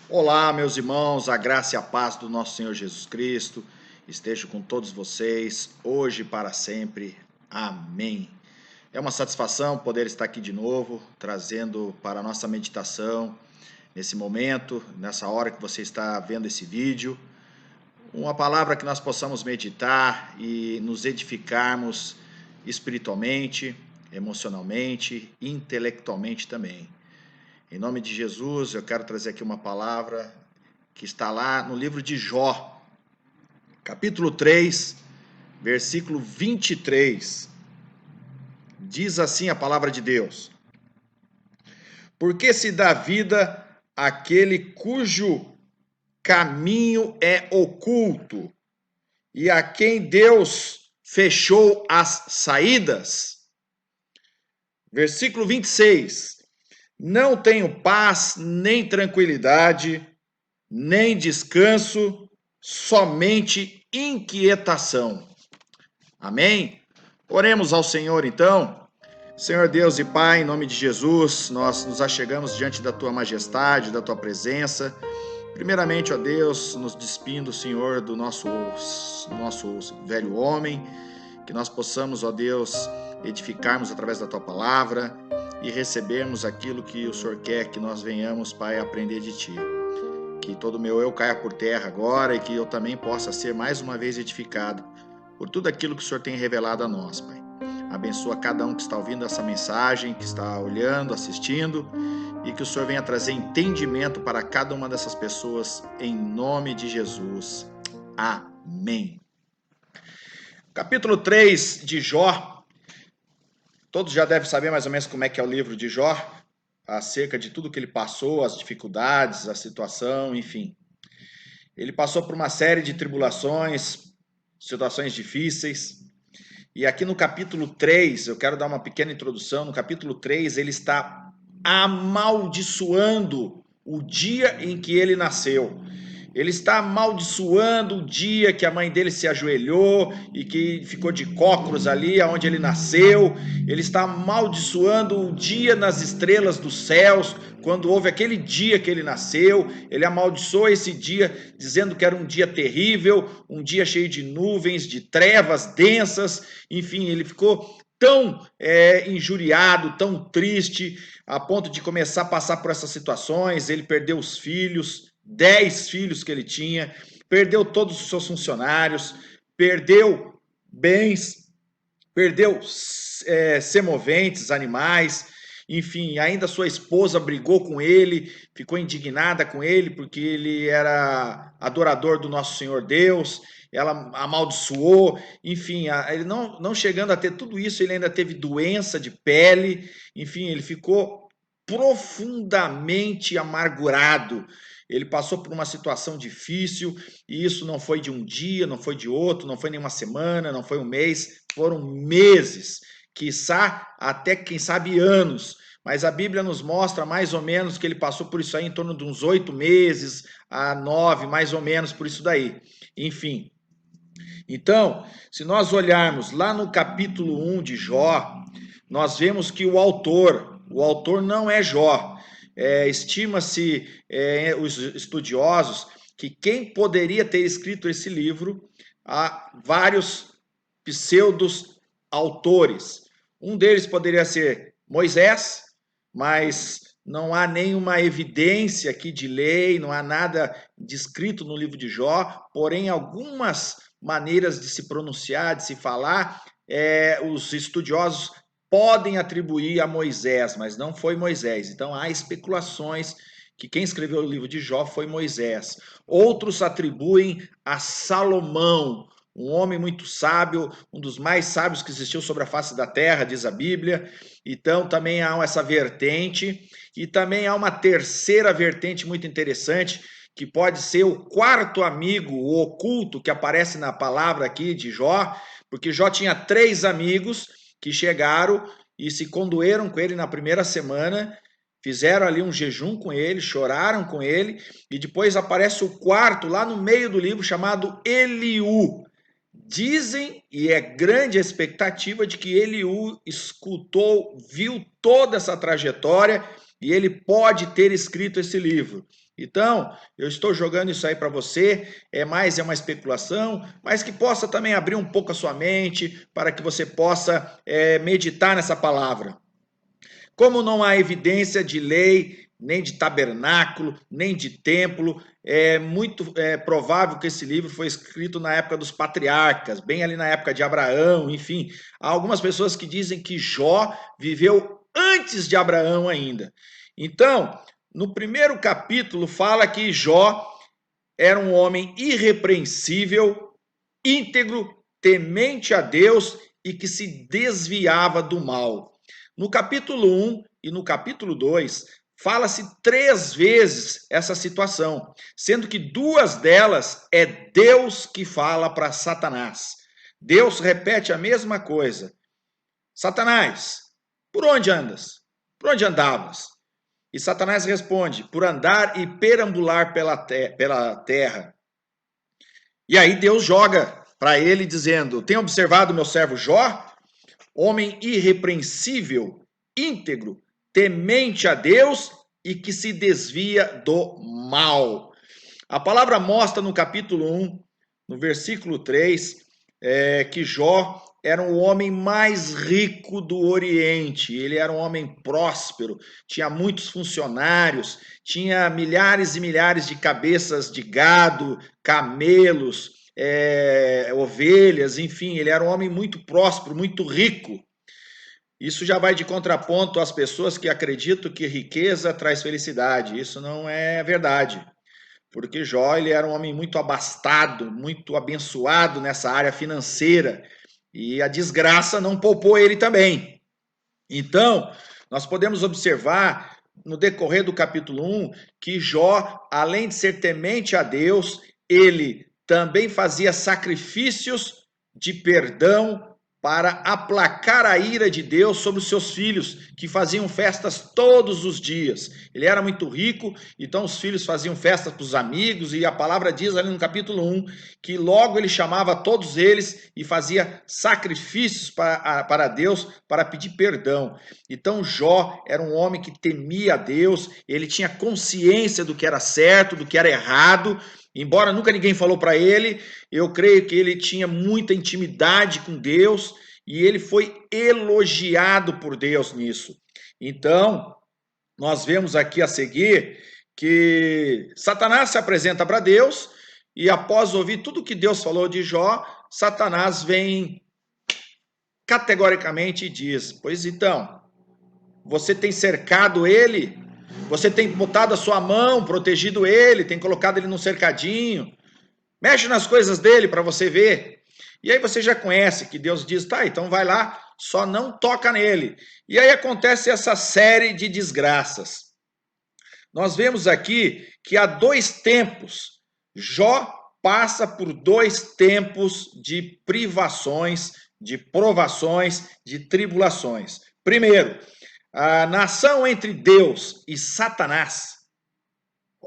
Olá, meus irmãos, a graça e a paz do nosso Senhor Jesus Cristo esteja com todos vocês, hoje e para sempre. Amém. É uma satisfação poder estar aqui de novo, trazendo para a nossa meditação, nesse momento, nessa hora que você está vendo esse vídeo, uma palavra que nós possamos meditar e nos edificarmos espiritualmente, emocionalmente, intelectualmente também. Em nome de Jesus, eu quero trazer aqui uma palavra que está lá no livro de Jó, capítulo 3, versículo 23. Diz assim a palavra de Deus: Porque se dá vida àquele cujo caminho é oculto, e a quem Deus fechou as saídas. Versículo 26. Não tenho paz, nem tranquilidade, nem descanso, somente inquietação. Amém? Oremos ao Senhor então. Senhor Deus e Pai, em nome de Jesus, nós nos achegamos diante da Tua majestade, da Tua presença. Primeiramente, ó Deus, nos despindo, Senhor, do nosso velho homem, que nós possamos, ó Deus, edificarmos através da Tua palavra e recebermos aquilo que o Senhor quer que nós venhamos, Pai, aprender de Ti. Que todo o meu eu caia por terra agora e que eu também possa ser mais uma vez edificado por tudo aquilo que o Senhor tem revelado a nós, Pai. Abençoa cada um que está ouvindo essa mensagem, que está olhando, assistindo, e que o Senhor venha trazer entendimento para cada uma dessas pessoas, em nome de Jesus. Amém. Capítulo 3 de Jó. Todos já devem saber mais ou menos como é que é o livro de Jó, acerca de tudo que ele passou, as dificuldades, a situação, enfim. Ele passou por uma série de tribulações, situações difíceis. E aqui no capítulo 3, eu quero dar uma pequena introdução. No capítulo 3, ele está amaldiçoando o dia em que ele nasceu. Ele está amaldiçoando o dia que a mãe dele se ajoelhou e que ficou de cócoras ali onde ele nasceu. Ele está amaldiçoando o dia nas estrelas dos céus, quando houve aquele dia que ele nasceu. Ele amaldiçoou esse dia, dizendo que era um dia terrível, um dia cheio de nuvens, de trevas densas. Enfim, ele ficou tão injuriado, tão triste, a ponto de começar a passar por essas situações. Ele perdeu os filhos, 10 filhos que ele tinha, perdeu todos os seus funcionários, perdeu bens, perdeu semoventes, animais, enfim, ainda sua esposa brigou com ele, ficou indignada com ele, porque ele era adorador do nosso Senhor Deus, ela amaldiçoou, enfim, ele não chegando a ter tudo isso, ele ainda teve doença de pele, enfim, ele ficou profundamente amargurado. Ele passou por uma situação difícil, e isso não foi de um dia, não foi de outro, não foi nem uma semana, não foi um mês, foram meses, quiçá até, quem sabe, anos. Mas a Bíblia nos mostra mais ou menos que ele passou por isso aí em torno de uns 8 meses a 9, mais ou menos por isso daí. Enfim. Então, se nós olharmos lá no capítulo 1 de Jó, nós vemos que o autor não é Jó. Estima-se, os estudiosos, que quem poderia ter escrito esse livro, há vários pseudos autores. Um deles poderia ser Moisés, mas não há nenhuma evidência aqui de lei, não há nada descrito no livro de Jó, porém algumas maneiras de se pronunciar, de se falar, os estudiosos podem atribuir a Moisés, mas não foi Moisés. Então há especulações que quem escreveu o livro de Jó foi Moisés. Outros atribuem a Salomão, um homem muito sábio, um dos mais sábios que existiu sobre a face da terra, diz a Bíblia. Então também há essa vertente, e também há uma terceira vertente muito interessante, que pode ser o quarto amigo, o oculto, que aparece na palavra aqui de Jó, porque Jó tinha 3 amigos que chegaram e se condoeram com ele na primeira semana, fizeram ali um jejum com ele, choraram com ele, e depois aparece o quarto lá no meio do livro, chamado Eliú. Dizem, e é grande a expectativa, de que Eliú escutou, viu toda essa trajetória e ele pode ter escrito esse livro. Então, eu estou jogando isso aí para você, é uma especulação, mas que possa também abrir um pouco a sua mente, para que você possa meditar nessa palavra. Como não há evidência de lei, nem de tabernáculo, nem de templo, é muito provável que esse livro foi escrito na época dos patriarcas, bem ali na época de Abraão, enfim. Há algumas pessoas que dizem que Jó viveu antes de Abraão ainda. Então, no primeiro capítulo fala que Jó era um homem irrepreensível, íntegro, temente a Deus e que se desviava do mal. No capítulo 1 e no capítulo 2, fala-se 3 vezes essa situação, sendo que 2 delas é Deus que fala para Satanás. Deus repete a mesma coisa. Satanás, por onde andas? Por onde andavas? E Satanás responde, por andar e perambular pela terra. E aí Deus joga para ele dizendo, tem observado meu servo Jó? Homem irrepreensível, íntegro, temente a Deus e que se desvia do mal. A palavra mostra no capítulo 1, no versículo 3, que Jó era o homem mais rico do Oriente. Ele era um homem próspero, tinha muitos funcionários, tinha milhares e milhares de cabeças de gado, camelos, ovelhas, enfim, ele era um homem muito próspero, muito rico. Isso já vai de contraponto às pessoas que acreditam que riqueza traz felicidade. Isso não é verdade, porque Jó ele era um homem muito abastado, muito abençoado nessa área financeira, e a desgraça não poupou ele também. Então, nós podemos observar no decorrer do capítulo 1 que Jó, além de ser temente a Deus, ele também fazia sacrifícios de perdão para aplacar a ira de Deus sobre os seus filhos, que faziam festas todos os dias. Ele era muito rico, então os filhos faziam festas para os amigos, e a palavra diz ali no capítulo 1, que logo ele chamava todos eles e fazia sacrifícios para Deus, para pedir perdão. Então Jó era um homem que temia a Deus, ele tinha consciência do que era certo, do que era errado, embora nunca ninguém falou para ele, eu creio que ele tinha muita intimidade com Deus e ele foi elogiado por Deus nisso. Então, nós vemos aqui a seguir que Satanás se apresenta para Deus e após ouvir tudo que Deus falou de Jó, Satanás vem categoricamente e diz, pois então, você tem cercado ele, você tem botado a sua mão, protegido ele, tem colocado ele num cercadinho, mexe nas coisas dele para você ver. E aí você já conhece que Deus diz, tá, então vai lá, só não toca nele. E aí acontece essa série de desgraças. Nós vemos aqui que há 2 tempos, Jó passa por 2 tempos de privações, de provações, de tribulações. Primeiro, a nação entre Deus e Satanás,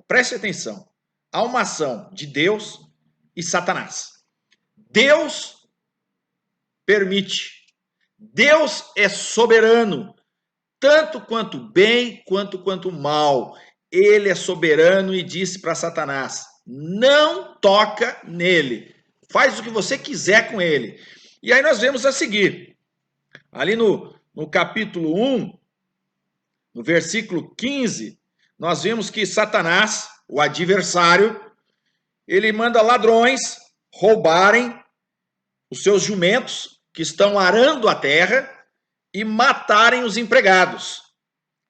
preste atenção, há uma ação de Deus e Satanás. Deus permite, Deus é soberano, tanto quanto bem quanto mal. Ele é soberano e disse para Satanás, não toca nele, faz o que você quiser com ele. E aí nós vemos a seguir, ali no capítulo 1, no versículo 15, nós vemos que Satanás, o adversário, ele manda ladrões roubarem os seus jumentos que estão arando a terra e matarem os empregados.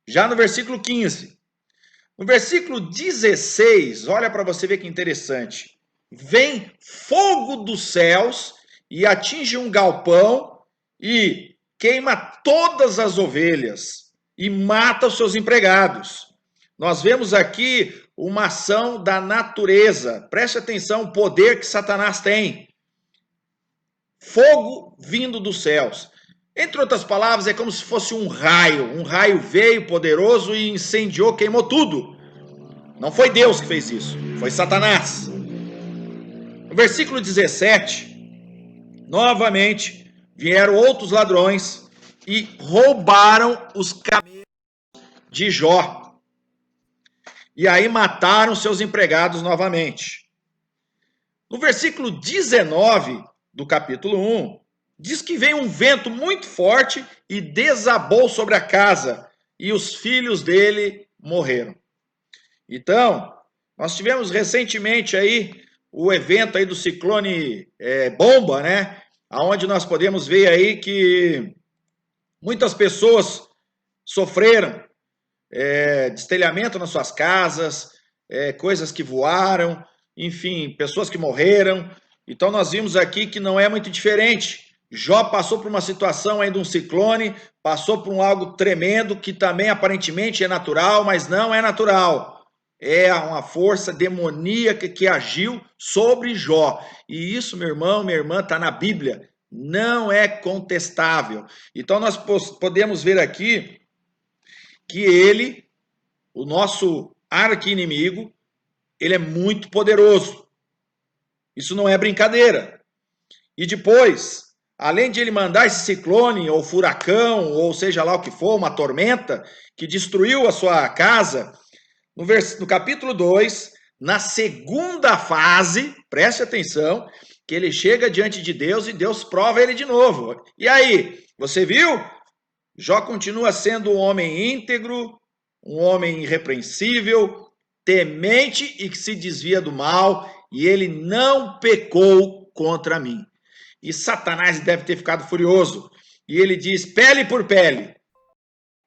Já no versículo 15. No versículo 16, olha para você ver que interessante. Vem fogo dos céus e atinge um galpão e queima todas as ovelhas e mata os seus empregados. Nós vemos aqui uma ação da natureza. Preste atenção o poder que Satanás tem. Fogo vindo dos céus. Entre outras palavras, é como se fosse um raio. Um raio veio poderoso e incendiou, queimou tudo. Não foi Deus que fez isso, foi Satanás. No versículo 17, novamente, vieram outros ladrões e roubaram os camelos de Jó. E aí mataram seus empregados novamente. No versículo 19 do capítulo 1, diz que veio um vento muito forte e desabou sobre a casa, e os filhos dele morreram. Então, nós tivemos recentemente aí o evento aí do ciclone Bomba, né? Onde nós podemos ver aí que muitas pessoas sofreram destelhamento nas suas casas, coisas que voaram, enfim, pessoas que morreram. Então nós vimos aqui que não é muito diferente. Jó passou por uma situação aí de um ciclone, passou por algo tremendo que também aparentemente é natural, mas não é natural. É uma força demoníaca que agiu sobre Jó. E isso, meu irmão, minha irmã, está na Bíblia. Não é contestável. Então nós podemos ver aqui que ele, o nosso arqui-inimigo, ele é muito poderoso. Isso não é brincadeira. E depois, além de ele mandar esse ciclone, ou furacão, ou seja lá o que for, uma tormenta, que destruiu a sua casa, no capítulo 2, na segunda fase, preste atenção, que ele chega diante de Deus e Deus prova ele de novo. E aí, você viu? Jó continua sendo um homem íntegro, um homem irrepreensível, temente e que se desvia do mal, e ele não pecou contra mim. E Satanás deve ter ficado furioso. E ele diz, pele por pele.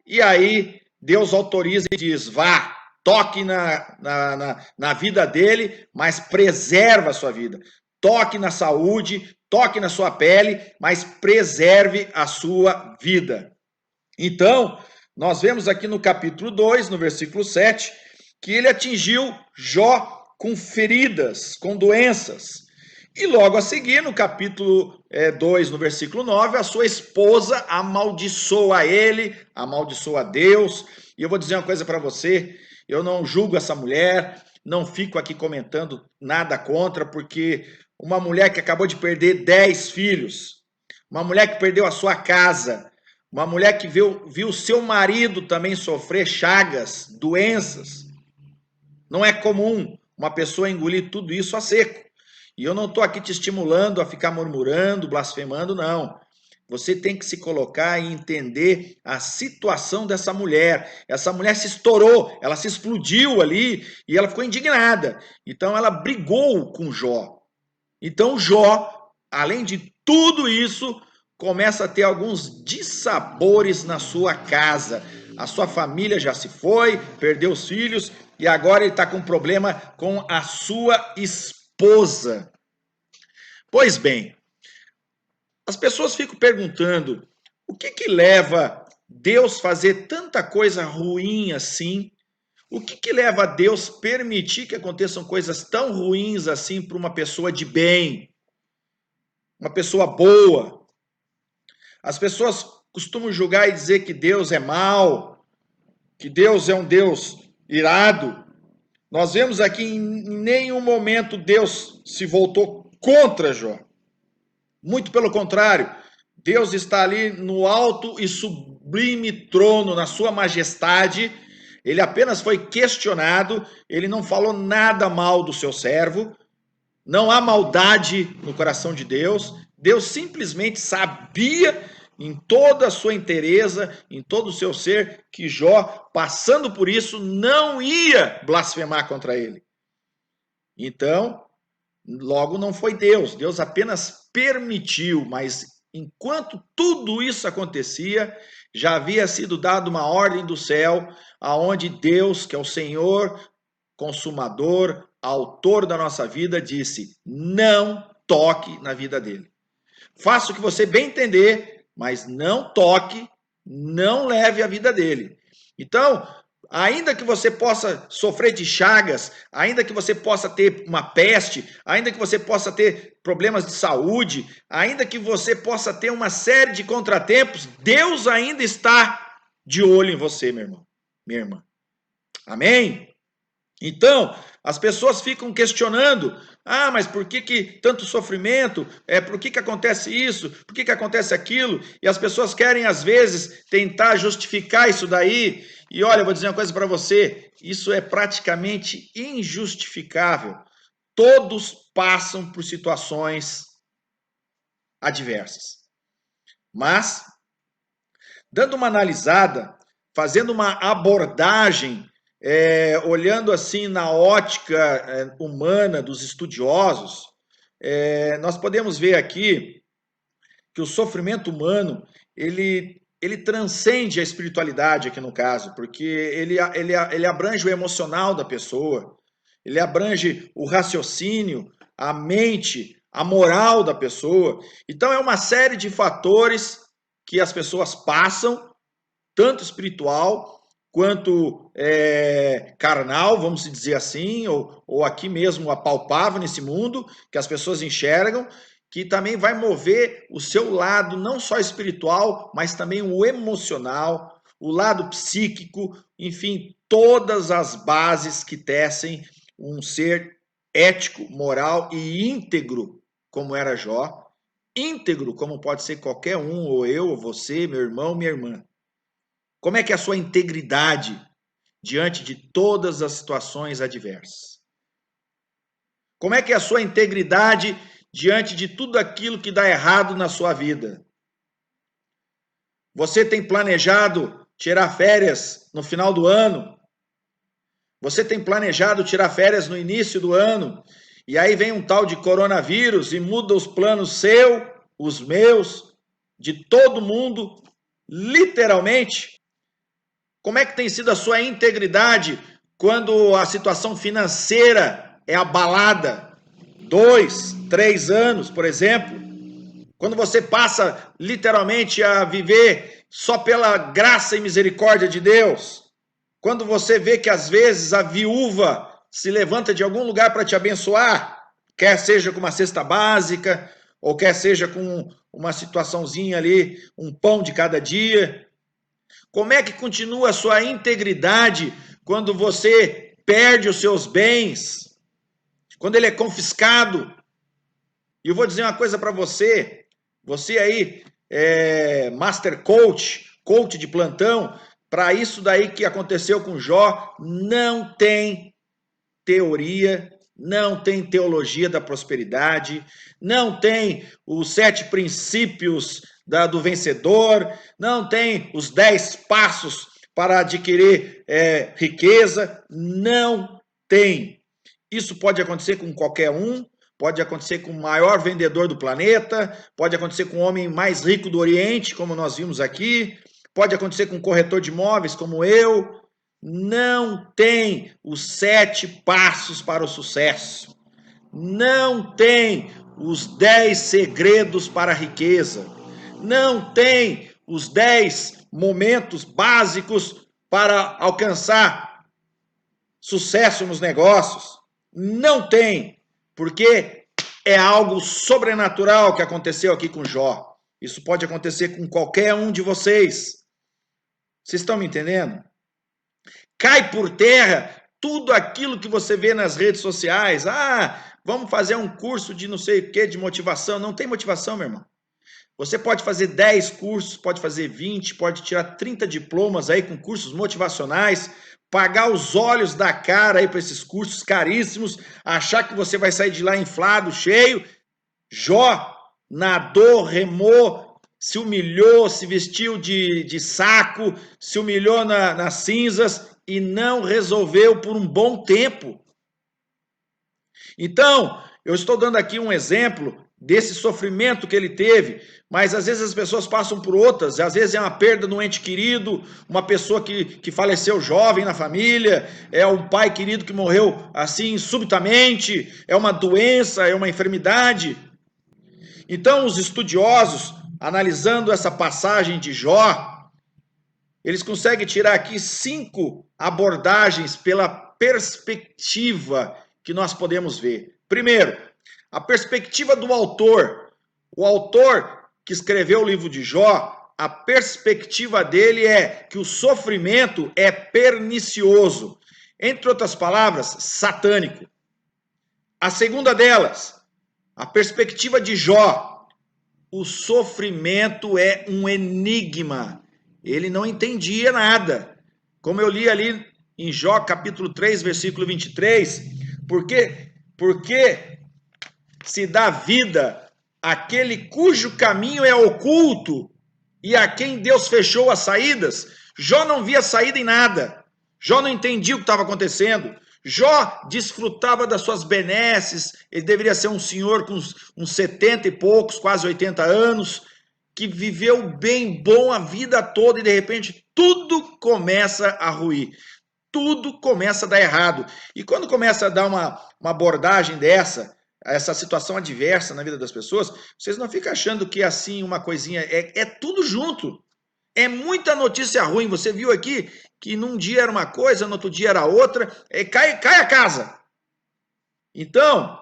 E aí Deus autoriza e diz, vá, toque na vida dele, mas preserva a sua vida. Toque na saúde, toque na sua pele, mas preserve a sua vida. Então, nós vemos aqui no capítulo 2, no versículo 7, que ele atingiu Jó com feridas, com doenças. E logo a seguir, no capítulo 2, no versículo 9, a sua esposa amaldiçoa ele, amaldiçoa Deus. E eu vou dizer uma coisa para você, eu não julgo essa mulher, não fico aqui comentando nada contra, porque uma mulher que acabou de perder 10 filhos, uma mulher que perdeu a sua casa, uma mulher que viu seu marido também sofrer chagas, doenças. Não é comum uma pessoa engolir tudo isso a seco. E eu não estou aqui te estimulando a ficar murmurando, blasfemando, não. Você tem que se colocar e entender a situação dessa mulher. Essa mulher se estourou, ela se explodiu ali e ela ficou indignada. Então ela brigou com Jó. Então Jó, além de tudo isso, começa a ter alguns dissabores na sua casa. A sua família já se foi, perdeu os filhos e agora ele está com problema com a sua esposa. Pois bem, as pessoas ficam perguntando o que leva Deus fazer tanta coisa ruim assim? O que leva Deus permitir que aconteçam coisas tão ruins assim para uma pessoa de bem, uma pessoa boa? As pessoas costumam julgar e dizer que Deus é mau, que Deus é um Deus irado. Nós vemos aqui em nenhum momento Deus se voltou contra Jó. Muito pelo contrário, Deus está ali no alto e sublime trono, na sua majestade. Ele apenas foi questionado, ele não falou nada mal do seu servo. Não há maldade no coração de Deus. Deus simplesmente sabia em toda a sua inteireza, em todo o seu ser, que Jó, passando por isso, não ia blasfemar contra ele. Então, logo não foi Deus. Deus apenas permitiu, mas enquanto tudo isso acontecia, já havia sido dada uma ordem do céu, aonde Deus, que é o Senhor, consumador, autor da nossa vida, disse: não toque na vida dele. Faça o que você bem entender, mas não toque, não leve a vida dele. Então, ainda que você possa sofrer de chagas, ainda que você possa ter uma peste, ainda que você possa ter problemas de saúde, ainda que você possa ter uma série de contratempos, Deus ainda está de olho em você, meu irmão, minha irmã. Amém? Então, As pessoas ficam questionando, mas por que tanto sofrimento? Por que acontece isso? Por que acontece aquilo? E as pessoas querem, às vezes, tentar justificar isso daí. E olha, eu vou dizer uma coisa para você, isso é praticamente injustificável. Todos passam por situações adversas. Mas, dando uma analisada, fazendo uma abordagem, olhando assim na ótica humana dos estudiosos, nós podemos ver aqui que o sofrimento humano, ele transcende a espiritualidade aqui no caso, porque ele abrange o emocional da pessoa, ele abrange o raciocínio, a mente, a moral da pessoa. Então é uma série de fatores que as pessoas passam, tanto espiritual quanto carnal, vamos dizer assim, ou aqui mesmo apalpável nesse mundo, que as pessoas enxergam, que também vai mover o seu lado, não só espiritual, mas também o emocional, o lado psíquico, enfim, todas as bases que tecem um ser ético, moral e íntegro, como era Jó, íntegro, como pode ser qualquer um, ou eu, ou você, meu irmão, minha irmã. Como é que é a sua integridade diante de todas as situações adversas? Como é que é a sua integridade diante de tudo aquilo que dá errado na sua vida? Você tem planejado tirar férias no final do ano? Você tem planejado tirar férias no início do ano? E aí vem um tal de coronavírus e muda os planos seu, os meus, de todo mundo, literalmente. Como é que tem sido a sua integridade quando a situação financeira é abalada? 2, 3 anos, por exemplo. Quando você passa literalmente a viver só pela graça e misericórdia de Deus. Quando você vê que às vezes a viúva se levanta de algum lugar para te abençoar, quer seja com uma cesta básica, ou quer seja com uma situaçãozinha ali, um pão de cada dia. Como é que continua a sua integridade quando você perde os seus bens? Quando ele é confiscado? E eu vou dizer uma coisa para você. Você aí, Master Coach, coach de plantão, para isso daí que aconteceu com Jó, não tem teoria, não tem teologia da prosperidade, não tem os 7 princípios do vencedor, não tem os 10 passos para adquirir riqueza, não tem. Isso pode acontecer com qualquer um, pode acontecer com o maior vendedor do planeta, pode acontecer com o homem mais rico do Oriente, como nós vimos aqui, pode acontecer com um corretor de imóveis como eu. Não tem os 7 passos para o sucesso. Não tem os 10 segredos para a riqueza. Não tem os 10 momentos básicos para alcançar sucesso nos negócios. Não tem, porque é algo sobrenatural que aconteceu aqui com Jó. Isso pode acontecer com qualquer um de vocês. Vocês estão me entendendo? Cai por terra tudo aquilo que você vê nas redes sociais. Vamos fazer um curso de não sei o que, de motivação. Não tem motivação, meu irmão. Você pode fazer 10 cursos, pode fazer 20, pode tirar 30 diplomas aí com cursos motivacionais, pagar os olhos da cara aí para esses cursos caríssimos, achar que você vai sair de lá inflado, cheio. Jó nadou, remou, se humilhou, se vestiu de saco, se humilhou nas cinzas e não resolveu por um bom tempo. Então, eu estou dando aqui um exemplo desse sofrimento que ele teve, mas às vezes as pessoas passam por outras, às vezes é uma perda de um ente querido, uma pessoa que faleceu jovem na família, é um pai querido que morreu assim subitamente, é uma doença, é uma enfermidade. Então, os estudiosos, analisando essa passagem de Jó, eles conseguem tirar aqui 5 abordagens pela perspectiva que nós podemos ver. Primeiro, a perspectiva do autor. O autor que escreveu o livro de Jó, a perspectiva dele é que o sofrimento é pernicioso. Entre outras palavras, satânico. A segunda delas, a perspectiva de Jó. O sofrimento é um enigma. Ele não entendia nada. Como eu li ali em Jó capítulo 3, versículo 23, porque se dá vida àquele cujo caminho é oculto e a quem Deus fechou as saídas. Jó não via saída em nada. Jó não entendia o que estava acontecendo. Jó desfrutava das suas benesses. Ele deveria ser um senhor com uns 70 e poucos, quase 80 anos, que viveu bem bom a vida toda e de repente tudo começa a ruir. Tudo começa a dar errado. E quando começa a dar uma abordagem dessa, essa situação adversa na vida das pessoas, vocês não ficam achando que assim uma coisinha, é tudo junto. É muita notícia ruim. Você viu aqui que num dia era uma coisa, no outro dia era outra, cai a casa. Então,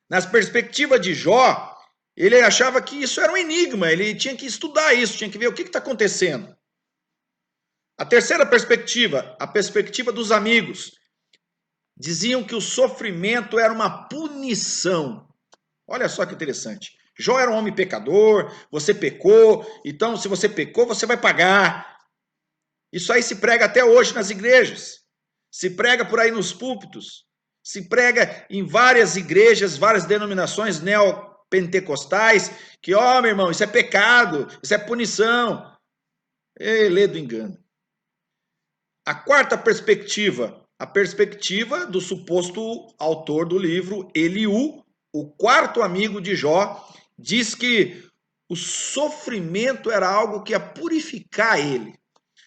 nas perspectivas de Jó, ele achava que isso era um enigma, ele tinha que estudar isso, tinha que ver o que está acontecendo. A terceira perspectiva, a perspectiva dos amigos. Diziam que o sofrimento era uma punição. Olha só que interessante. Jó era um homem pecador, você pecou, então se você pecou, você vai pagar. Isso aí se prega até hoje nas igrejas. Se prega por aí nos púlpitos. Se prega em várias igrejas, várias denominações neopentecostais, que, ó, meu irmão, isso é pecado, isso é punição. Lê do engano. A quarta perspectiva, a perspectiva do suposto autor do livro, Eliú, o quarto amigo de Jó, diz que o sofrimento era algo que ia purificar ele.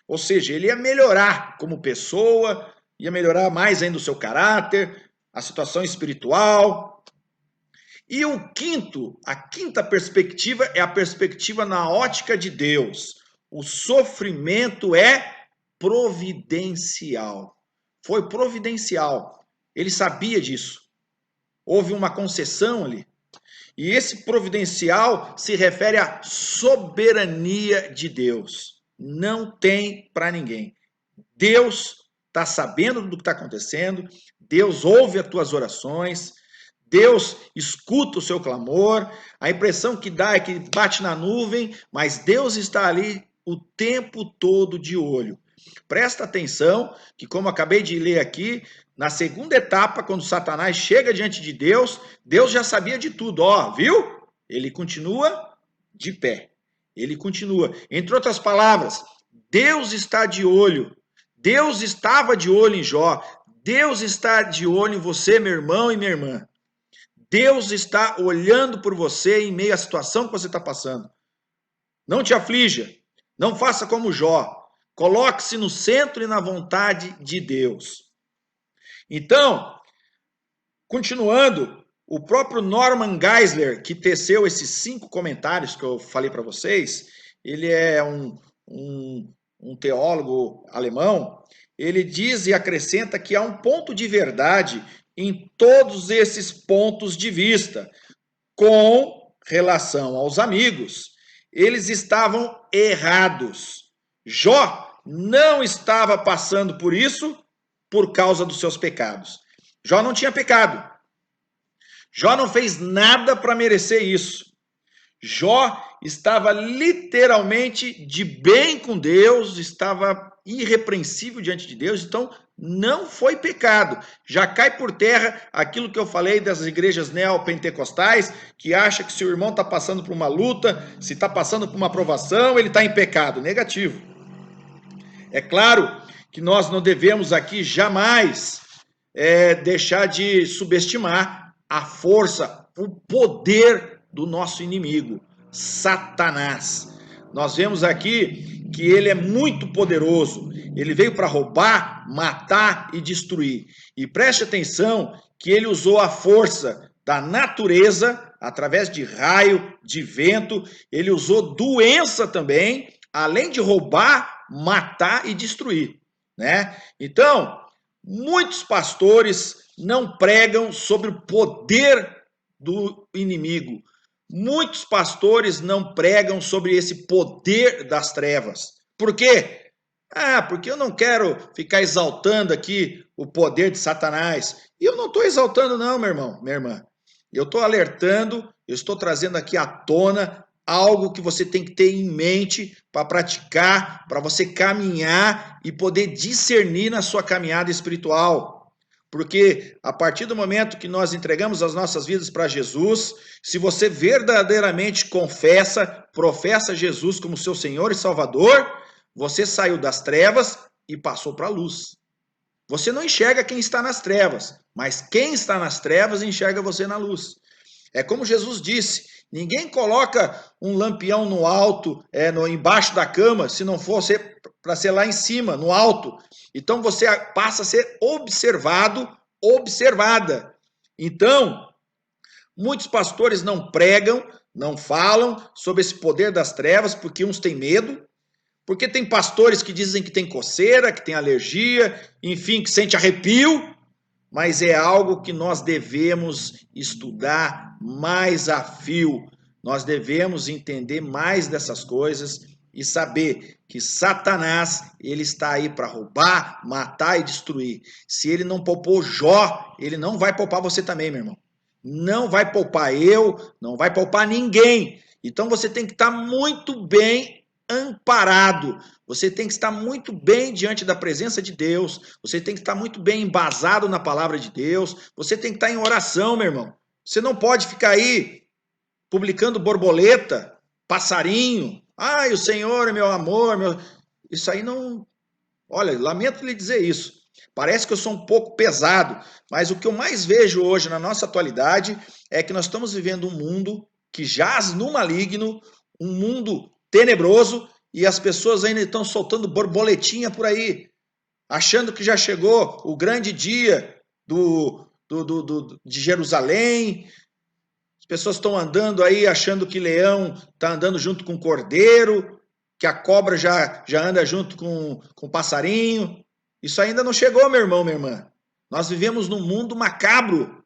Ou seja, ele ia melhorar como pessoa, ia melhorar mais ainda o seu caráter, a situação espiritual. E a quinta perspectiva é a perspectiva na ótica de Deus. O sofrimento é providencial. Foi providencial. Ele sabia disso. Houve uma concessão ali. E esse providencial se refere à soberania de Deus. Não tem para ninguém. Deus está sabendo do que está acontecendo. Deus ouve as tuas orações. Deus escuta o seu clamor. A impressão que dá é que bate na nuvem, mas Deus está ali o tempo todo de olho. Presta atenção que, como acabei de ler aqui, na segunda etapa, quando Satanás chega diante de Deus, Deus já sabia de tudo. Ó, viu? Ele continua de pé. Ele continua. Entre outras palavras, Deus está de olho. Deus estava de olho em Jó. Deus está de olho em você, meu irmão e minha irmã. Deus está olhando por você em meio à situação que você está passando. Não te aflija. Não faça como Jó. Coloque-se no centro e na vontade de Deus. Então, continuando, o próprio Norman Geisler, que teceu esses 5 comentários que eu falei para vocês, ele é um teólogo alemão, ele diz e acrescenta que há um ponto de verdade em todos esses pontos de vista, com relação aos amigos. Eles estavam errados. Jó não estava passando por isso por causa dos seus pecados. Jó não tinha pecado. Jó não fez nada para merecer isso. Jó estava literalmente de bem com Deus, estava irrepreensível diante de Deus, então não foi pecado. Já cai por terra aquilo que eu falei das igrejas neopentecostais, que acha que se o irmão está passando por uma luta, se está passando por uma provação, ele está em pecado. Negativo. É claro que nós não devemos aqui jamais deixar de subestimar a força, o poder do nosso inimigo, Satanás. Nós vemos aqui que ele é muito poderoso. Ele veio para roubar, matar e destruir. E preste atenção que ele usou a força da natureza, através de raio, de vento. Ele usou doença também, além de roubar, matar e destruir, né? Então, muitos pastores não pregam sobre o poder do inimigo. Muitos pastores não pregam sobre esse poder das trevas. Por quê? Ah, porque eu não quero ficar exaltando aqui o poder de Satanás. E eu não estou exaltando, não, meu irmão, minha irmã. Eu estou alertando, eu estou trazendo aqui à tona algo que você tem que ter em mente para praticar, para você caminhar e poder discernir na sua caminhada espiritual. Porque a partir do momento que nós entregamos as nossas vidas para Jesus, se você verdadeiramente confessa, professa Jesus como seu Senhor e Salvador, você saiu das trevas e passou para a luz. Você não enxerga quem está nas trevas, mas quem está nas trevas enxerga você na luz. É como Jesus disse: ninguém coloca um lampião no alto, embaixo da cama, se não for para ser lá em cima, no alto. Então você passa a ser observado, observada. Então, muitos pastores não pregam, não falam sobre esse poder das trevas, porque uns têm medo, porque tem pastores que dizem que tem coceira, que tem alergia, enfim, que sente arrepio, mas é algo que nós devemos estudar mais a fio. Nós devemos entender mais dessas coisas e saber que Satanás, ele está aí para roubar, matar e destruir. Se ele não poupou Jó, ele não vai poupar você também, meu irmão. Não vai poupar eu, não vai poupar ninguém. Então você tem que estar muito bem amparado. Você tem que estar muito bem diante da presença de Deus. Você tem que estar muito bem embasado na palavra de Deus. Você tem que estar em oração, meu irmão. Você não pode ficar aí publicando borboleta, passarinho. Ai, o Senhor é meu amor, meu... Isso aí não... Olha, lamento lhe dizer isso. Parece que eu sou um pouco pesado, mas o que eu mais vejo hoje na nossa atualidade é que nós estamos vivendo um mundo que jaz no maligno, um mundo tenebroso, e as pessoas ainda estão soltando borboletinha por aí, achando que já chegou o grande dia de Jerusalém. As pessoas estão andando aí achando que leão está andando junto com cordeiro, que a cobra já anda junto com passarinho. Isso ainda não chegou, meu irmão, minha irmã. Nós vivemos num mundo macabro.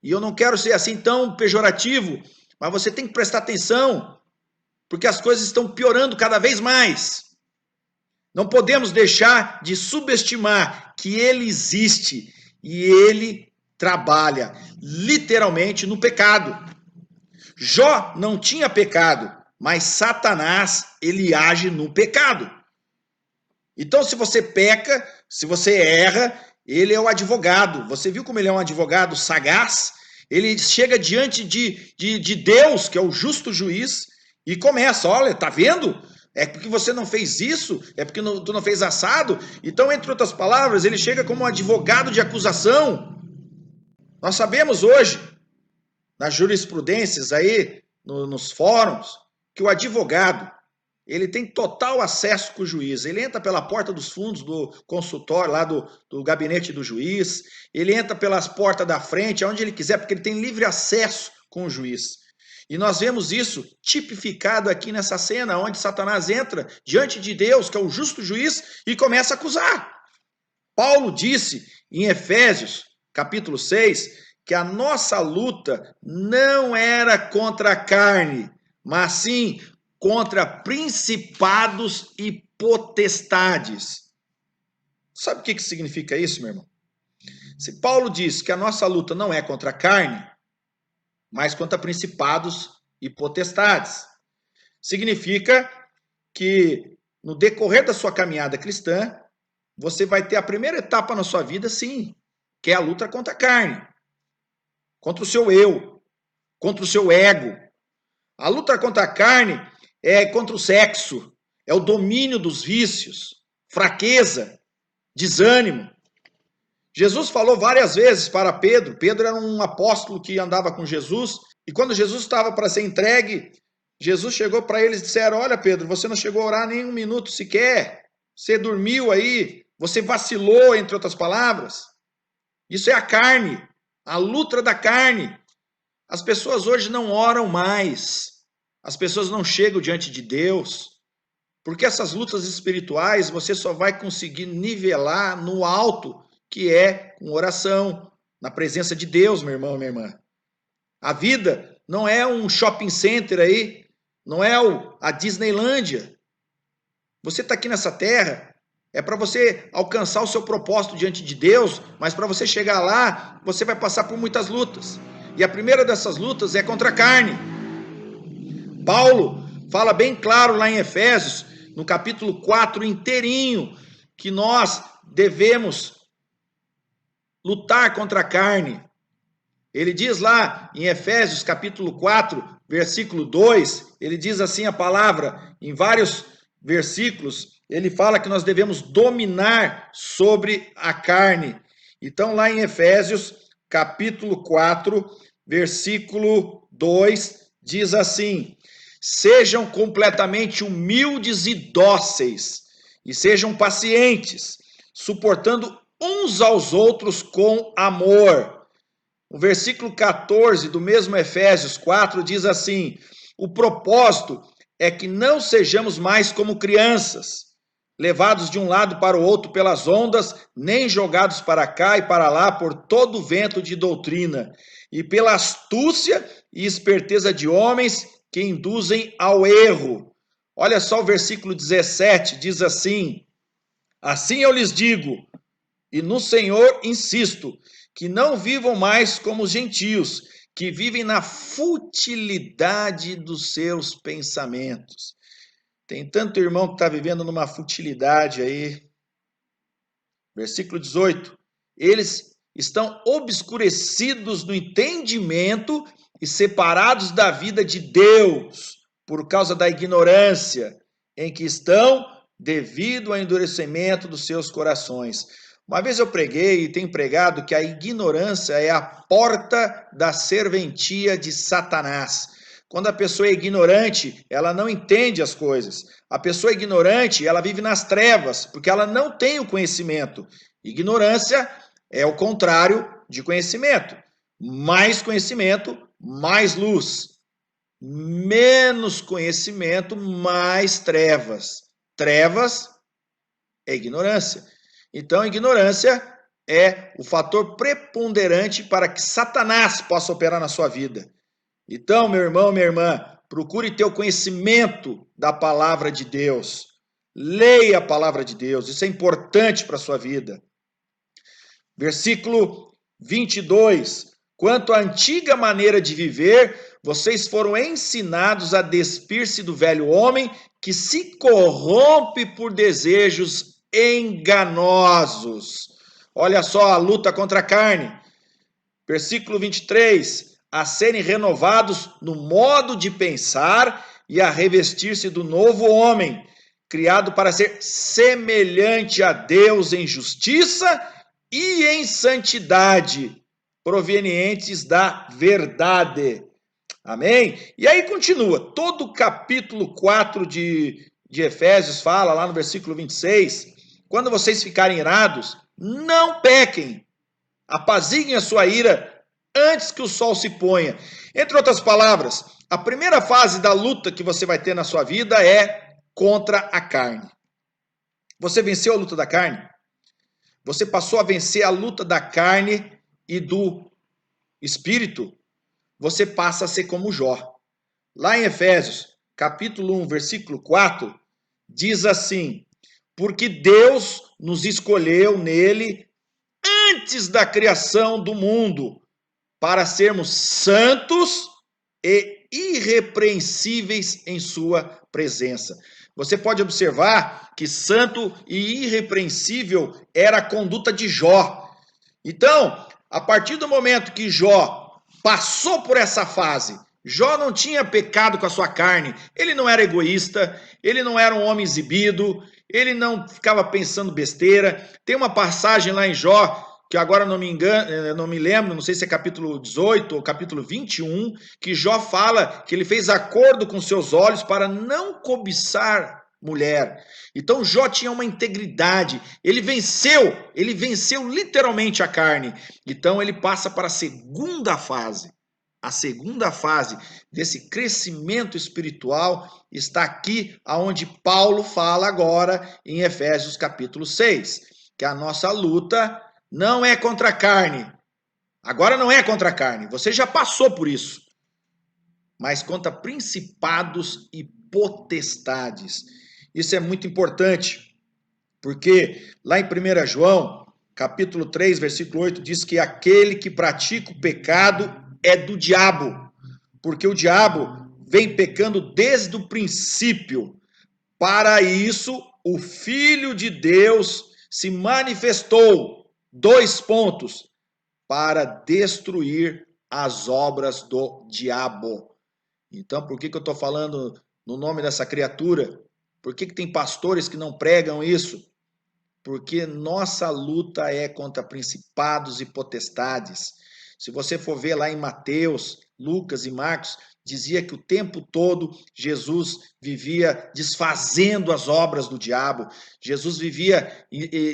E eu não quero ser assim tão pejorativo, mas você tem que prestar atenção, porque as coisas estão piorando cada vez mais. Não podemos deixar de subestimar que ele existe e ele trabalha literalmente no pecado. Jó não tinha pecado, mas Satanás, ele age no pecado. Então, se você peca, se você erra, ele é o advogado. Você viu como ele é um advogado sagaz? Ele chega diante de Deus, que é o justo juiz, e começa, olha, tá vendo? É porque você não fez isso, é porque tu não fez assado. Então, entre outras palavras, ele chega como um advogado de acusação. Nós sabemos hoje, nas jurisprudências aí, nos fóruns, que o advogado, ele tem total acesso com o juiz. Ele entra pela porta dos fundos do consultório, lá do gabinete do juiz. Ele entra pelas portas da frente, aonde ele quiser, porque ele tem livre acesso com o juiz. E nós vemos isso tipificado aqui nessa cena, onde Satanás entra diante de Deus, que é o justo juiz, e começa a acusar. Paulo disse em Efésios, capítulo 6, que a nossa luta não era contra a carne, mas sim contra principados e potestades. Sabe o que significa isso, meu irmão? Se Paulo diz que a nossa luta não é contra a carne, mas contra principados e potestades, significa que no decorrer da sua caminhada cristã, você vai ter a primeira etapa na sua vida, sim, que é a luta contra a carne, contra o seu eu, contra o seu ego. A luta contra a carne é contra o sexo, é o domínio dos vícios, fraqueza, desânimo. Jesus falou várias vezes para Pedro. Pedro era um apóstolo que andava com Jesus, e quando Jesus estava para ser entregue, Jesus chegou para eles e disseram: olha, Pedro, você não chegou a orar nem um minuto sequer, você dormiu aí, você vacilou, entre outras palavras. Isso é a carne, a luta da carne. As pessoas hoje não oram mais, as pessoas não chegam diante de Deus, porque essas lutas espirituais você só vai conseguir nivelar no alto, que é com oração, na presença de Deus, meu irmão, minha irmã. A vida não é um shopping center aí, não é a Disneylândia. Você está aqui nessa terra É para você alcançar o seu propósito diante de Deus, mas para você chegar lá, você vai passar por muitas lutas. E a primeira dessas lutas é contra a carne. Paulo fala bem claro lá em Efésios, no capítulo 4 inteirinho, que nós devemos lutar contra a carne. Ele diz lá em Efésios capítulo 4, versículo 2, ele diz assim a palavra, em vários versículos, ele fala que nós devemos dominar sobre a carne. Então, lá em Efésios capítulo 4, versículo 2, diz assim: sejam completamente humildes e dóceis, e sejam pacientes, suportando uns aos outros com amor. O versículo 14 do mesmo Efésios 4 diz assim: o propósito é que não sejamos mais como crianças, levados de um lado para o outro pelas ondas, nem jogados para cá e para lá por todo o vento de doutrina, e pela astúcia e esperteza de homens que induzem ao erro. Olha só o versículo 17, diz assim: assim eu lhes digo, e no Senhor insisto, que não vivam mais como os gentios, que vivem na futilidade dos seus pensamentos. Tem tanto irmão que está vivendo numa futilidade aí. Versículo 18. Eles estão obscurecidos no entendimento e separados da vida de Deus, por causa da ignorância em que estão, devido ao endurecimento dos seus corações. Uma vez eu preguei e tenho pregado que a ignorância é a porta da serventia de Satanás. Quando a pessoa é ignorante, ela não entende as coisas. A pessoa ignorante, ela vive nas trevas, porque ela não tem o conhecimento. Ignorância é o contrário de conhecimento. Mais conhecimento, mais luz. Menos conhecimento, mais trevas. Trevas é ignorância. Então, a ignorância é o fator preponderante para que Satanás possa operar na sua vida. Então, meu irmão, minha irmã, procure ter o conhecimento da palavra de Deus. Leia a palavra de Deus, isso é importante para a sua vida. Versículo 22. Quanto à antiga maneira de viver, vocês foram ensinados a despir-se do velho homem que se corrompe por desejos enganosos. Olha só a luta contra a carne. Versículo 23. A serem renovados no modo de pensar e a revestir-se do novo homem, criado para ser semelhante a Deus em justiça e em santidade, provenientes da verdade. Amém? E aí continua, todo o capítulo 4 de Efésios fala, lá no versículo 26, quando vocês ficarem irados, não pequem, apaziguem a sua ira antes que o sol se ponha. Entre outras palavras, a primeira fase da luta que você vai ter na sua vida é contra a carne. Você venceu a luta da carne? Você passou a vencer a luta da carne e do espírito? Você passa a ser como Jó. Lá em Efésios, capítulo 1, versículo 4, diz assim: porque Deus nos escolheu nele antes da criação do mundo, para sermos santos e irrepreensíveis em sua presença. Você pode observar que santo e irrepreensível era a conduta de Jó. Então, a partir do momento que Jó passou por essa fase, Jó não tinha pecado com a sua carne, ele não era egoísta, ele não era um homem exibido, ele não ficava pensando besteira. Tem uma passagem lá em Jó, que agora não me engano, não me lembro, não sei se é capítulo 18 ou capítulo 21, que Jó fala que ele fez acordo com seus olhos para não cobiçar mulher. Então Jó tinha uma integridade, ele venceu literalmente a carne. Então ele passa para a segunda fase. A segunda fase desse crescimento espiritual está aqui aonde Paulo fala agora em Efésios capítulo 6, que a nossa luta não é contra a carne. Agora não é contra a carne, você já passou por isso. Mas contra principados e potestades. Isso é muito importante, Porque lá em 1 João, capítulo 3, versículo 8, diz que aquele que pratica o pecado é do diabo, porque o diabo vem pecando desde o princípio. Para isso, o Filho de Deus se manifestou, 2 pontos, para destruir as obras do diabo. Então, por que eu estou falando no nome dessa criatura? Por que tem pastores que não pregam isso? Porque nossa luta é contra principados e potestades. Se você for ver lá em Mateus, Lucas e Marcos, dizia que o tempo todo Jesus vivia desfazendo as obras do diabo, Jesus vivia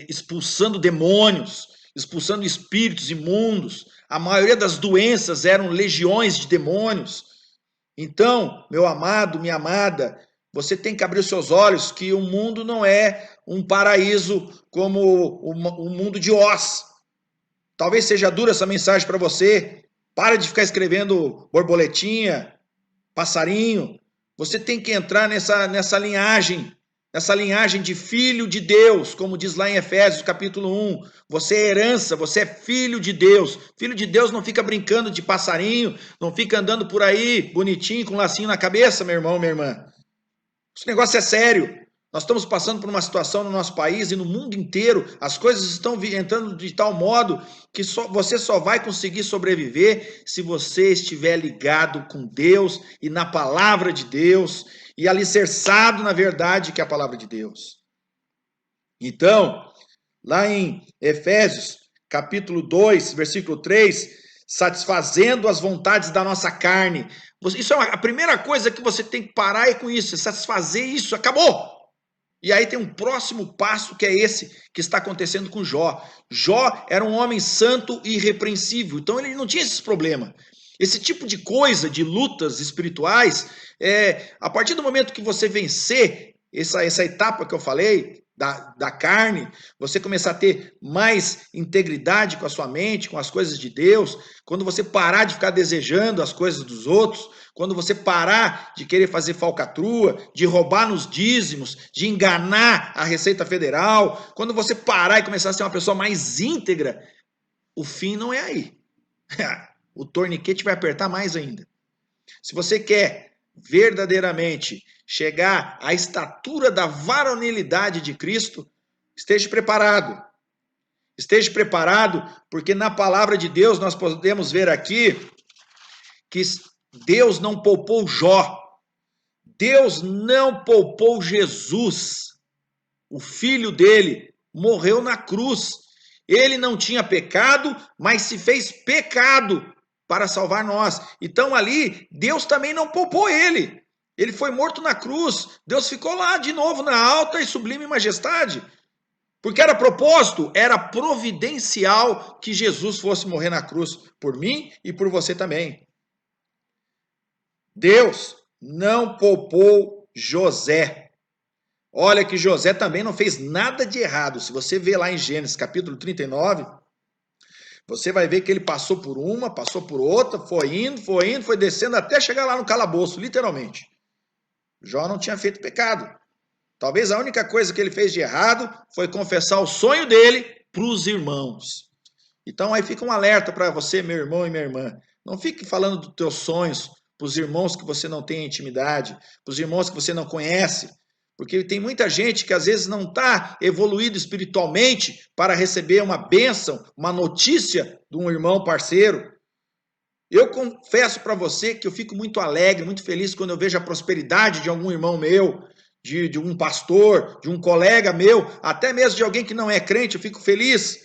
expulsando demônios, expulsando espíritos imundos. A maioria das doenças eram legiões de demônios. Então, meu amado, minha amada, você tem que abrir os seus olhos que o mundo não é um paraíso como o mundo de Oz. Talvez seja dura essa mensagem para você. Para de ficar escrevendo borboletinha, passarinho. Você tem que entrar nessa linhagem de filho de Deus, como diz lá em Efésios capítulo 1. Você é herança, você é filho de Deus. Filho de Deus não fica brincando de passarinho, não fica andando por aí bonitinho com um lacinho na cabeça, meu irmão, minha irmã. Esse negócio é sério. Nós estamos passando por uma situação no nosso país e no mundo inteiro. As coisas estão entrando de tal modo que você só vai conseguir sobreviver se você estiver ligado com Deus e na palavra de Deus e alicerçado na verdade que é a palavra de Deus. Então, lá em Efésios, capítulo 2, versículo 3, satisfazendo as vontades da nossa carne. Isso é a primeira coisa que você tem que parar é com isso, é satisfazer isso, acabou. E aí tem um próximo passo que é esse que está acontecendo com Jó. Jó era um homem santo e irrepreensível, então ele não tinha esses problemas. Esse tipo de coisa, de lutas espirituais, a partir do momento que você vencer essa etapa que eu falei, da carne, você começar a ter mais integridade com a sua mente, com as coisas de Deus, quando você parar de ficar desejando as coisas dos outros, quando você parar de querer fazer falcatrua, de roubar nos dízimos, de enganar a Receita Federal, quando você parar e começar a ser uma pessoa mais íntegra, o fim não é aí. O torniquete vai apertar mais ainda. Se você quer verdadeiramente chegar à estatura da varonilidade de Cristo, esteja preparado. Esteja preparado, porque na palavra de Deus nós podemos ver aqui que Deus não poupou Jó. Deus não poupou Jesus. O filho dele morreu na cruz. Ele não tinha pecado, mas se fez pecado para salvar nós. Então ali, Deus também não poupou ele. Ele foi morto na cruz. Deus ficou lá de novo na alta e sublime majestade. Porque era propósito, era providencial que Jesus fosse morrer na cruz por mim e por você também. Deus não poupou José. Olha que José também não fez nada de errado. Se você ver lá em Gênesis capítulo 39, você vai ver que ele passou por uma, passou por outra, foi indo, foi descendo até chegar lá no calabouço, literalmente. Jó não tinha feito pecado. Talvez a única coisa que ele fez de errado foi confessar o sonho dele para os irmãos. Então aí fica um alerta para você, meu irmão e minha irmã. Não fique falando dos teus sonhos para os irmãos que você não tem intimidade, para os irmãos que você não conhece. Porque tem muita gente que às vezes não está evoluído espiritualmente para receber uma bênção, uma notícia de um irmão parceiro. Eu confesso para você que eu fico muito alegre, muito feliz quando eu vejo a prosperidade de algum irmão meu, de um pastor, de um colega meu, até mesmo de alguém que não é crente, eu fico feliz.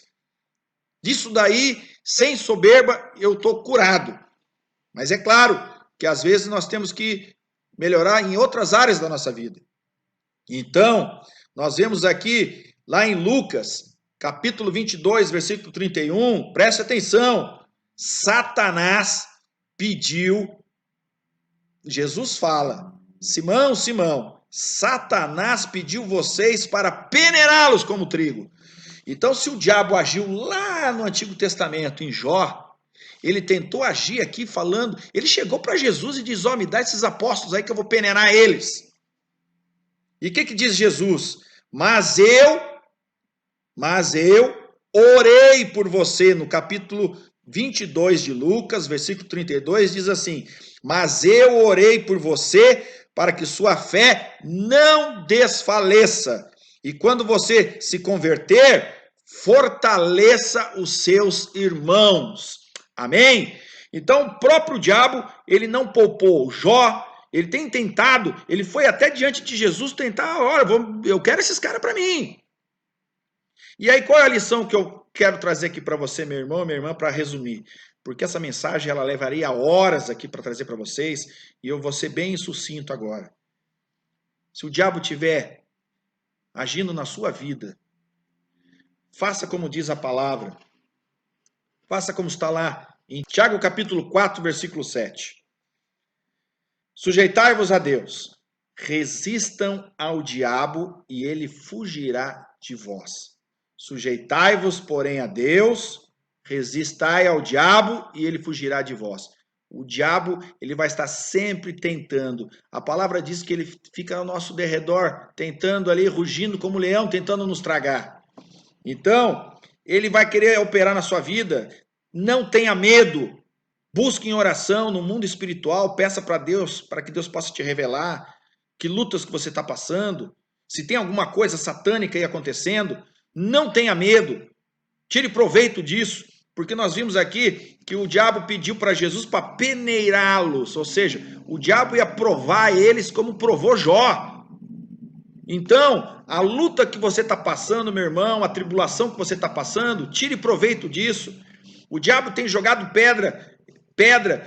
Disso daí, sem soberba, eu estou curado. Mas é claro que às vezes nós temos que melhorar em outras áreas da nossa vida. Então, nós vemos aqui, lá em Lucas, capítulo 22, versículo 31, preste atenção, Satanás pediu, Jesus fala, Simão, Simão, Satanás pediu vocês para peneirá-los como trigo. Então, se o diabo agiu lá no Antigo Testamento, em Jó, ele tentou agir aqui falando, ele chegou para Jesus e diz, me dá esses apóstolos aí que eu vou peneirar eles. E o que diz Jesus? Mas eu Mas eu orei por você. No capítulo 22 de Lucas, versículo 32, diz assim: mas eu orei por você para que sua fé não desfaleça. E quando você se converter, fortaleça os seus irmãos. Amém? Então, o próprio diabo, ele não poupou Jó, ele tem tentado, ele foi até diante de Jesus tentar, olha, eu quero esses caras para mim. E aí, qual é a lição que eu quero trazer aqui para você, meu irmão e minha irmã, para resumir? Porque essa mensagem, ela levaria horas aqui para trazer para vocês, e eu vou ser bem sucinto agora. Se o diabo estiver agindo na sua vida, faça como diz a palavra, faça como está lá em Tiago capítulo 4, versículo 7. Sujeitai-vos a Deus, resistam ao diabo e ele fugirá de vós. Sujeitai-vos, porém, a Deus, resistai ao diabo e ele fugirá de vós. O diabo, ele vai estar sempre tentando. A palavra diz que ele fica ao nosso derredor, tentando ali, rugindo como leão, tentando nos tragar. Então, ele vai querer operar na sua vida. Não tenha medo. Busque em oração no mundo espiritual, peça para Deus, para que Deus possa te revelar que lutas que você está passando, se tem alguma coisa satânica aí acontecendo, não tenha medo, tire proveito disso, porque nós vimos aqui que o diabo pediu para Jesus para peneirá-los, ou seja, o diabo ia provar eles como provou Jó. Então, a luta que você está passando, meu irmão, a tribulação que você está passando, tire proveito disso. O diabo tem jogado pedra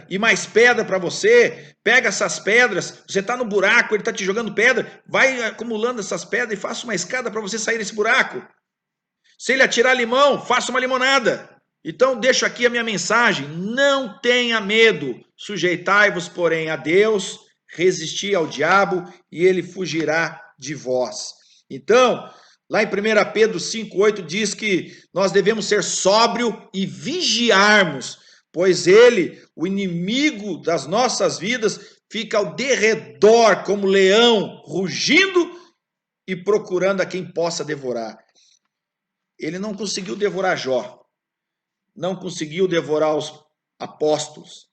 e mais pedra para você, pega essas pedras, você está no buraco, ele está te jogando pedra, vai acumulando essas pedras e faça uma escada para você sair desse buraco. Se ele atirar limão, faça uma limonada. Então deixo aqui a minha mensagem, não tenha medo, sujeitai-vos porém a Deus, resisti ao diabo e ele fugirá de vós. Então, lá em 1 Pedro 5,8 diz que nós devemos ser sóbrio e vigiarmos, pois ele, o inimigo das nossas vidas, fica ao derredor como leão, rugindo e procurando a quem possa devorar. Ele não conseguiu devorar Jó, não conseguiu devorar os apóstolos.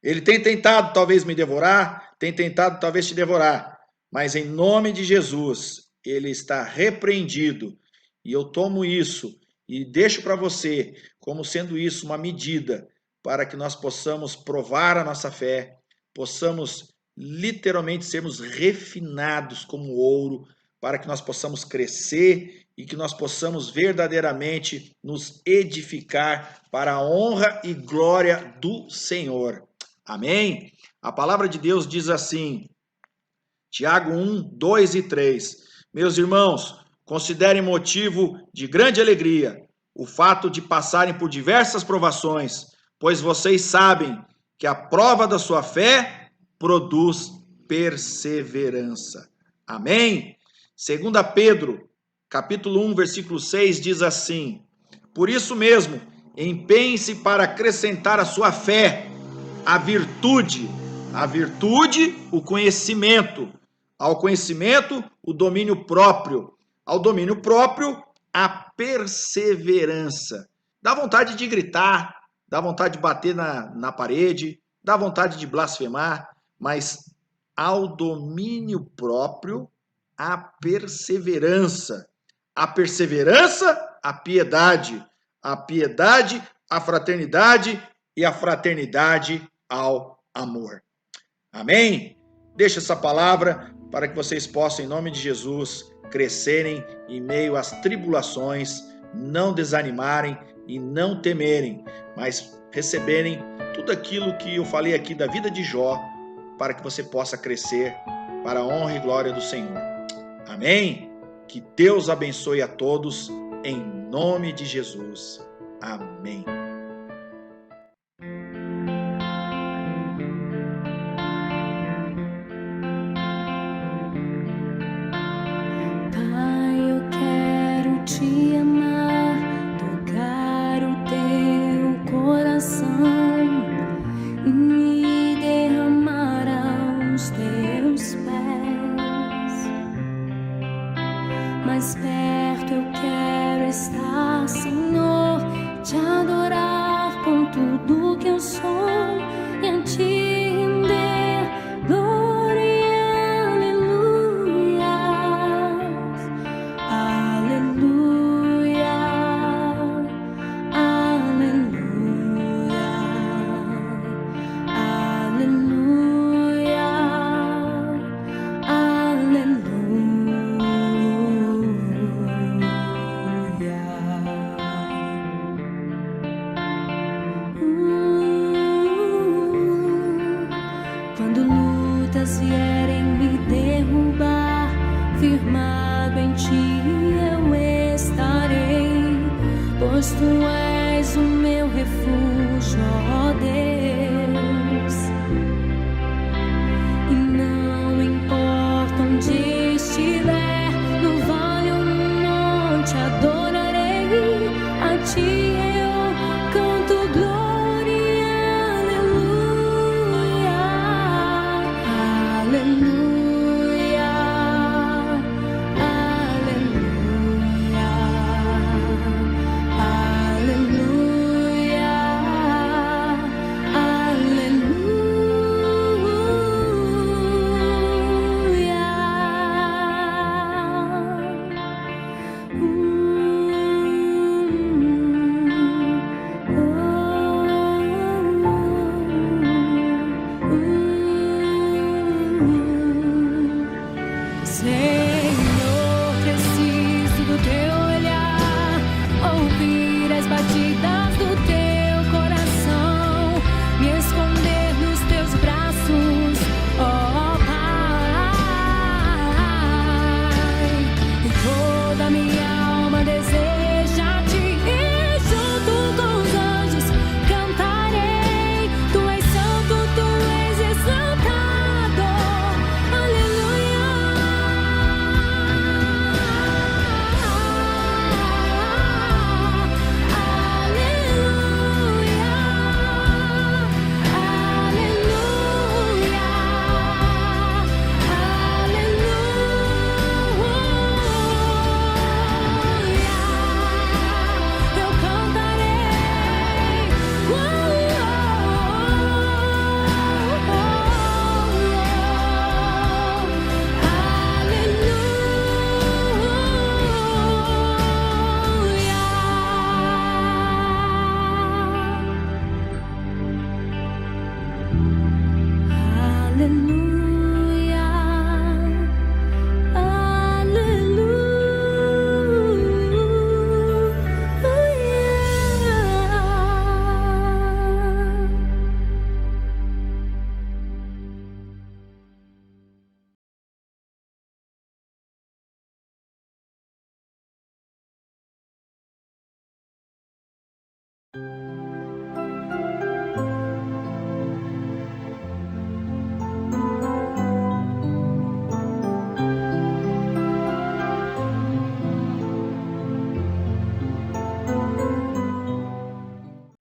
Ele tem tentado talvez me devorar, tem tentado talvez te devorar, mas em nome de Jesus, ele está repreendido. E eu tomo isso e deixo para você como sendo isso uma medida para que nós possamos provar a nossa fé, possamos literalmente sermos refinados como ouro, para que nós possamos crescer e que nós possamos verdadeiramente nos edificar para a honra e glória do Senhor. Amém? A palavra de Deus diz assim, Tiago 1, 2 e 3. Meus irmãos, considerem motivo de grande alegria o fato de passarem por diversas provações, pois vocês sabem que a prova da sua fé produz perseverança. Amém? 2 Pedro, capítulo 1, versículo 6, diz assim, por isso mesmo, empenhe-se para acrescentar à sua fé a virtude, o conhecimento, ao conhecimento, o domínio próprio, ao domínio próprio, a perseverança. Dá vontade de gritar, dá vontade de bater na parede, dá vontade de blasfemar, mas ao domínio próprio, a perseverança. A perseverança, a piedade, a fraternidade e a fraternidade ao amor. Amém? Deixa essa palavra para que vocês possam, em nome de Jesus, crescerem em meio às tribulações, não desanimarem e não temerem, mas receberem tudo aquilo que eu falei aqui da vida de Jó, para que você possa crescer para a honra e glória do Senhor. Amém? Que Deus abençoe a todos, em nome de Jesus. Amém. Te amar, tocar o teu coração e me derramar aos teus pés. Mais perto eu quero tudo que eu sou e a ti render glória, aleluia, aleluia, aleluia, aleluia, Quando lutas vierem me derrubar, firmado em ti eu estarei, pois tu és o meu refúgio, ó Deus.